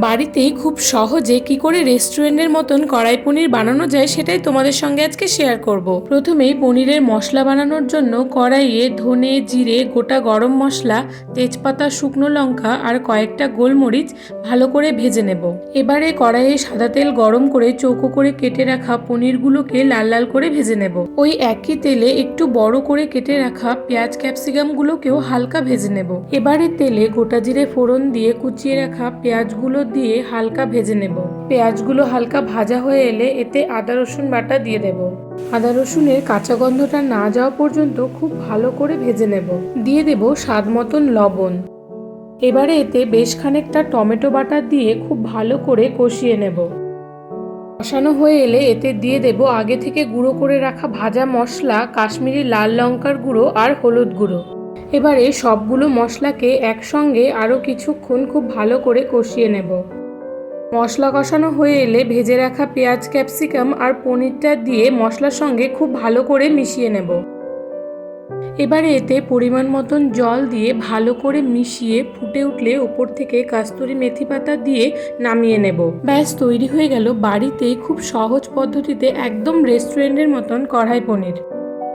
বাড়িতেই খুব সহজে কি করে রেস্টুরেন্টের মতন কড়াই পনির বানানো যায় সেটাই তোমাদের সঙ্গে আজকে শেয়ার করব। প্রথমেই পনিরের মশলা বানানোর জন্য কড়াইয়ে ধনে, জিরে, গোটা গরম মশলা, তেজপাতা, শুকনো লঙ্কা আর কয়েকটা গোলমরিচ ভালো করে ভেজে নেব। এবারে কড়াইয়ে সাদা তেল গরম করে চৌকো করে কেটে রাখা পনিরগুলোকে লাল লাল করে ভেজে নেব। ওই একই তেলে একটু বড় করে কেটে রাখা পেঁয়াজ ক্যাপসিকামগুলোকেও হালকা ভেজে নেব। এবারে তেলে গোটা জিরে ফোড়ন দিয়ে কুচিয়ে রাখা পেঁয়াজগুলো দিয়ে হালকা ভেজে নেব। পেঁয়াজগুলো হালকা ভাজা হয়ে এলে এতে আদা রসুন বাটা দিয়ে দেব। আদা রসুনের কাঁচা গন্ধটা না যাওয়া পর্যন্ত খুব ভালো করে ভেজে নেব। দিয়ে দেব স্বাদ মতন লবণ। এবারে এতে বেশ খানিকটা টমেটো বাটা দিয়ে খুব ভালো করে কষিয়ে নেব। কষানো হয়ে এলে এতে দিয়ে দেব আগে থেকে গুঁড়ো করে রাখা ভাজা মশলা, কাশ্মীরি লাল লঙ্কার গুঁড়ো আর হলুদ গুঁড়ো। এবারে সবগুলো মশলাকে একসঙ্গে আরও কিছুক্ষণ খুব ভালো করে কষিয়ে নেব। মশলা কষানো হয়ে এলে ভেজে রাখা পেঁয়াজ ক্যাপসিকাম আর পনিরটা দিয়ে মশলার সঙ্গে খুব ভালো করে মিশিয়ে নেব। এবারে এতে পরিমাণ মতন জল দিয়ে ভালো করে মিশিয়ে ফুটে উঠলে ওপর থেকে কাস্তুরি মেথি পাতা দিয়ে নামিয়ে নেব। ব্যাস তৈরি হয়ে গেল বাড়িতেই খুব সহজ পদ্ধতিতে একদম রেস্টুরেন্টের মতন কড়াই পনির।